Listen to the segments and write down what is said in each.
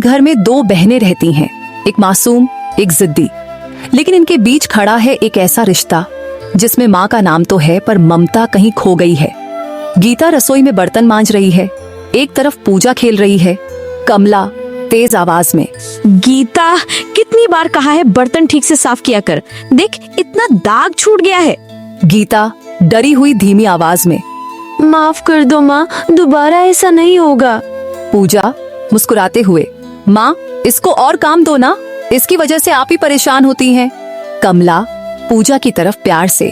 घर में दो बहनें रहती हैं, एक मासूम, एक जिद्दी। लेकिन इनके बीच खड़ा है एक ऐसा रिश्ता जिसमें माँ का नाम तो है पर ममता कहीं खो गई है। गीता रसोई में बर्तन मांज रही है, एक तरफ पूजा खेल रही है। कमला तेज आवाज में, गीता, कितनी बार कहा है बर्तन ठीक से साफ किया कर, देख इतना दाग छूट गया है। गीता डरी हुई धीमी आवाज में, माफ कर दो माँ, दोबारा ऐसा नहीं होगा। पूजा मुस्कुराते हुए, माँ इसको और काम दो ना, इसकी वजह से आप ही परेशान होती हैं। कमला पूजा की तरफ प्यार से,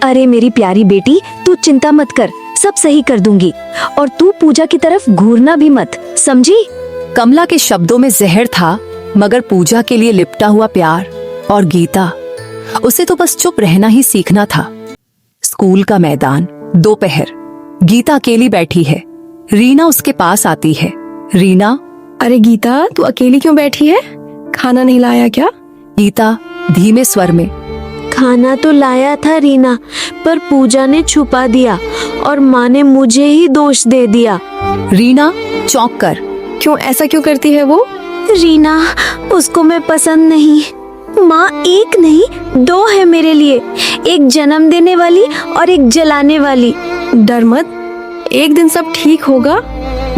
अरे मेरी प्यारी बेटी, तू चिंता मत कर, सब सही कर दूंगी। और तू पूजा की तरफ घूरना भी मत, समझी? कमला के शब्दों में जहर था, मगर पूजा के लिए लिपटा हुआ प्यार। और गीता, उसे तो बस चुप रहना ही सीखना था। स्कूल का मैदान, दोपहर। गीता अकेली बैठी है। रीना उसके पास आती है। रीना, अरे गीता, तू अकेली क्यों बैठी है? खाना नहीं लाया क्या? गीता धीमे स्वर में, खाना तो लाया था रीना, पर पूजा ने छुपा दिया और माँ ने मुझे ही दोष दे दिया। रीना चौंक कर, क्यों, ऐसा क्यों करती है वो? रीना, उसको मैं पसंद नहीं। माँ एक नहीं, दो है मेरे लिए, एक जन्म देने वाली और एक जलाने वाली। डर मत, एक दिन सब ठीक होगा,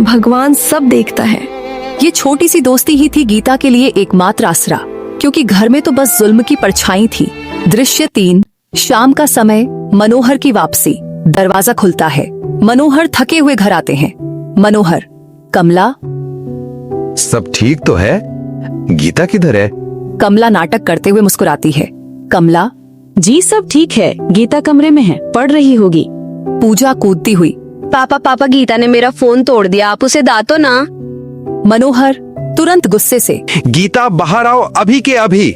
भगवान सब देखता है। ये छोटी सी दोस्ती ही थी गीता के लिए एकमात्र आसरा, क्योंकि घर में तो बस जुल्म की परछाई थी। दृश्य 3, शाम का समय। मनोहर की वापसी। दरवाजा खुलता है। मनोहर थके हुए घर आते हैं। मनोहर, कमला, सब ठीक तो है? गीता किधर है? कमला नाटक करते हुए मुस्कुराती है। कमला, जी सब ठीक है, गीता कमरे में है, पढ़ रही होगी। पूजा कूदती हुई, पापा गीता ने मेरा फोन तोड़ दिया, आप उसे दातो ना। मनोहर तुरंत गुस्से से, गीता बाहर आओ अभी के अभी।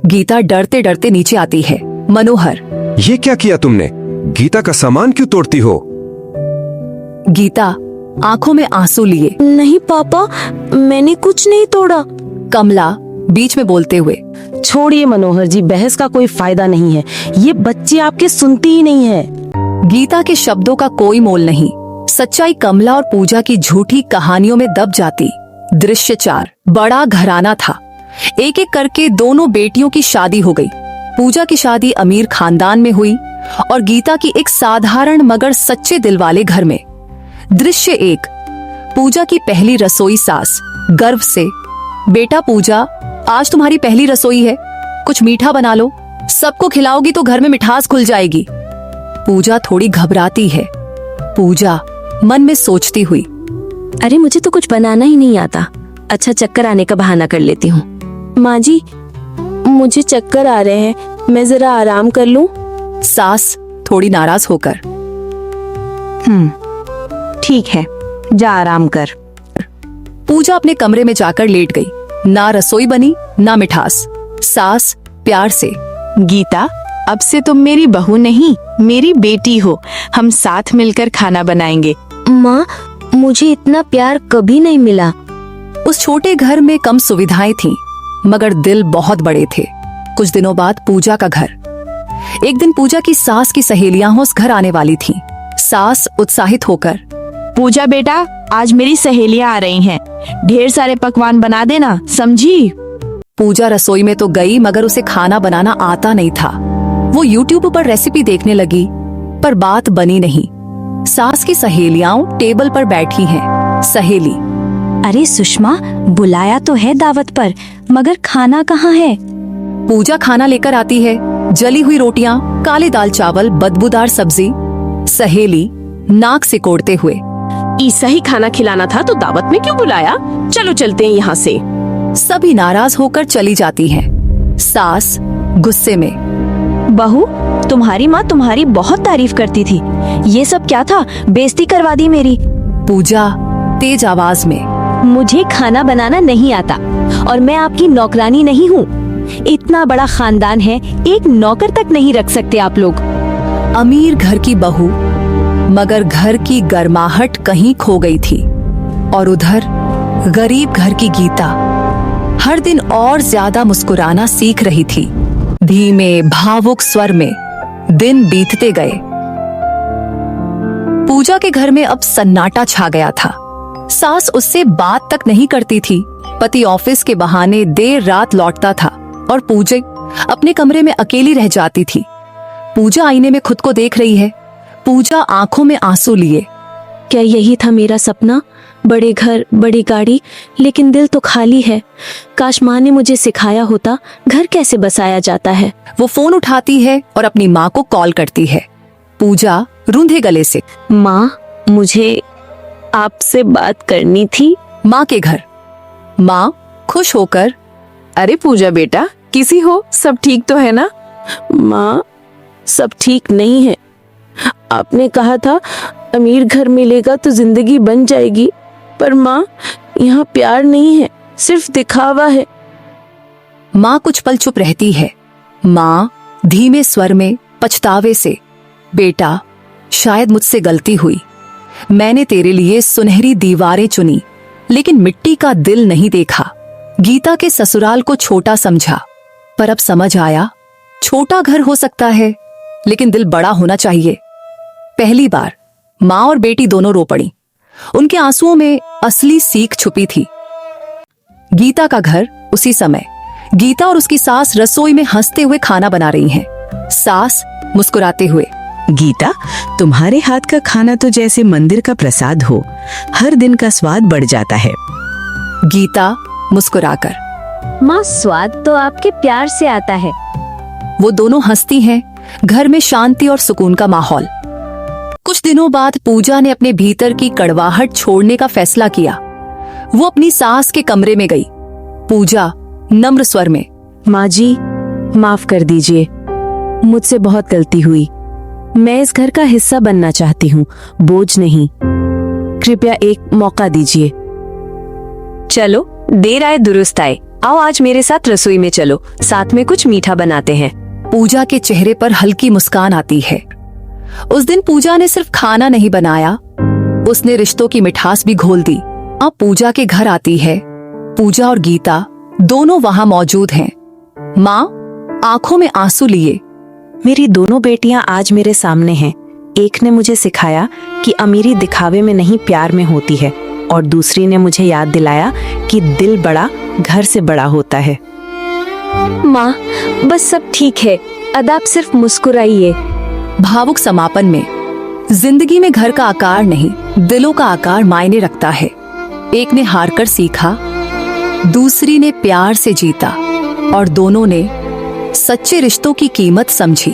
गीता डरते डरते नीचे आती है। मनोहर, ये क्या किया तुमने? गीता का सामान क्यों तोड़ती हो? गीता आंखों में आंसू लिए, नहीं पापा, मैंने कुछ नहीं तोड़ा। कमला बीच में बोलते हुए, छोड़िए मनोहर जी, बहस का कोई फायदा नहीं है, ये बच्ची आपके सुनती ही नहीं है। गीता के शब्दों का कोई मोल नहीं। सच्चाई कमला और पूजा की झूठी कहानियों में दब जाती। दृश्य 4, बड़ा घराना था। एक एक करके दोनों बेटियों की शादी हो गई। पूजा की शादी अमीर खानदान में हुई और गीता की एक साधारण मगर सच्चे दिल वाले घर में। दृश्य 1, पूजा की पहली रसोई सास गर्व से, बेटा पूजा, आज तुम्हारी पहली रसोई है, कुछ मीठा बना लो, सबको खिलाओगी तो घर में मिठास खुल जाएगी। पूजा थोड़ी घबराती है। पूजा मन में सोचती हुई, अरे मुझे तो कुछ बनाना ही नहीं आता, अच्छा चक्कर आने का बहाना कर लेती हूँ। माँ जी, मुझे चक्कर आ रहे हैं, मैं जरा आराम कर लूं। सास थोड़ी नाराज होकर, ठीक है, जा आराम कर। पूजा अपने कमरे में जाकर लेट गई। ना रसोई बनी ना मिठास। सास प्यार से, गीता, अब से तुम मेरी बहू नहीं, मेरी बेटी हो, हम साथ मिलकर खाना बनाएंगे। माँ, मुझे इतना प्यार कभी नहीं मिला। उस छोटे घर में कम सुविधाएं थीं, मगर दिल बहुत बड़े थे। कुछ दिनों बाद पूजा का घर। एक दिन पूजा की सास की सहेलियां उस घर आने वाली थीं। सास उत्साहित होकर, पूजा बेटा, आज मेरी सहेलियां आ रही हैं, ढेर सारे पकवान बना देना, समझी? पूजा रसोई में तो गई, मगर उसे खाना बनाना आता नहीं था। वो यूट्यूब पर रेसिपी देखने लगी, पर बात बनी नहीं। सास की सहेलियां टेबल पर बैठी हैं। सहेली, अरे सुषमा, बुलाया तो है दावत पर, मगर खाना कहाँ है? पूजा खाना लेकर आती है, जली हुई रोटियां, काले दाल चावल, बदबूदार सब्जी। सहेली नाक सिकोड़ते हुए, ऐसा ही खाना खिलाना था तो दावत में क्यों बुलाया, चलो चलते हैं यहाँ से। सभी नाराज होकर चली जाती हैं। सास गुस्से में, बहू, तुम्हारी माँ तुम्हारी बहुत तारीफ करती थी, ये सब क्या था, बेइज्जती करवा दी मेरी। पूजा तेज आवाज में, मुझे खाना बनाना नहीं आता और मैं आपकी नौकरानी नहीं हूँ। इतना बड़ा खानदान है, एक नौकर तक नहीं रख सकते आप लोग। अमीर घर की बहू, मगर घर की गर्माहट कहीं खो गई थी। और उधर गरीब घर की गीता हर दिन और ज्यादा मुस्कुराना सीख रही थी। धीमे भावुक स्वर में दिन बीतते गए। पूजा के घर में अब सन्नाटा छा गया था। सास उससे बात तक नहीं करती थी। पति ऑफिस के बहाने देर रात लौटता था और पूजा अपने कमरे में अकेली रह जाती थी। पूजा आईने में खुद को देख रही है। पूजा आंखों में आंसू लिए। क्या यही था मेरा सपना? बड़े घर, बड़ी गाड़ी, लेकिन दिल तो खाली है। काश माँ ने मुझे सिखाया होता घर कैसे बसाया जाता है। वो फोन उठाती है और अपनी माँ को कॉल करती है। पूजा रूंधे गले से, माँ, मुझे आपसे बात करनी थी। माँ के घर। माँ खुश होकर, अरे पूजा बेटा, किसी हो, सब ठीक तो है ना? माँ, सब ठीक नहीं है। आपने कहा था अमीर घर मिलेगा तो जिंदगी बन जाएगी, पर माँ, यहाँ प्यार नहीं है, सिर्फ दिखावा है। माँ कुछ पल चुप रहती है। माँ धीमे स्वर में पछतावे से, बेटा, शायद मुझसे गलती हुई। मैंने तेरे लिए सुनहरी दीवारें चुनी, लेकिन मिट्टी का दिल नहीं देखा। गीता के ससुराल को छोटा समझा, पर अब समझ आया, छोटा घर हो सकता है, लेकिन दिल बड़ा होना चाहिए। पहली बार माँ और बेटी दोनों रो पड़ी। उनके आंसुओं में असली सीख छुपी थी। गीता का घर। उसी समय गीता और उसकी सास रसोई में हंसते हुए खाना बना रही हैं। सास मुस्कुराते हुए, गीता, तुम्हारे हाथ का खाना तो जैसे मंदिर का प्रसाद हो, हर दिन का स्वाद बढ़ जाता है। गीता मुस्कुराकर, माँ, स्वाद तो आपके प्यार से आता है। वो दोनों हंसती हैं। घर में शांति और सुकून का माहौल। कुछ दिनों बाद पूजा ने अपने भीतर की कड़वाहट छोड़ने का फैसला किया। वो अपनी सास के कमरे में गई। पूजा नम्र स्वर में, माँ जी, माफ कर दीजिए, मुझसे बहुत गलती हुई। मैं इस घर का हिस्सा बनना चाहती हूँ, बोझ नहीं। कृपया एक मौका दीजिए। चलो, देर आए दुरुस्त आए। आओ आज मेरे साथ रसोई में चलो, साथ में कुछ मीठा बनाते हैं। पूजा के चेहरे पर हल्की मुस्कान आती है। उस दिन पूजा ने सिर्फ खाना नहीं बनाया, उसने रिश्तों की मिठास भी घोल दी। अब पूजा के घर आती है। पूजा और गीता दोनों वहां मौजूद हैं। माँ आंखों में आंसू लिए, मेरी दोनों बेटियां आज मेरे सामने हैं। एक ने मुझे सिखाया कि अमीरी दिखावे में नहीं, प्यार में होती है, और दूसरी ने मुझे याद दिलाया कि दिल बड़ा घर से बड़ा होता है। माँ, बस सब ठीक है, अब आप सिर्फ मुस्कुराइए। भावुक समापन में जिंदगी में घर का आकार नहीं, दिलों का आकार मायने रखता है। एक ने हारकर सीखा, दूसरी ने प्यार से जीता, और दोनों ने सच्चे रिश्तों की कीमत समझी।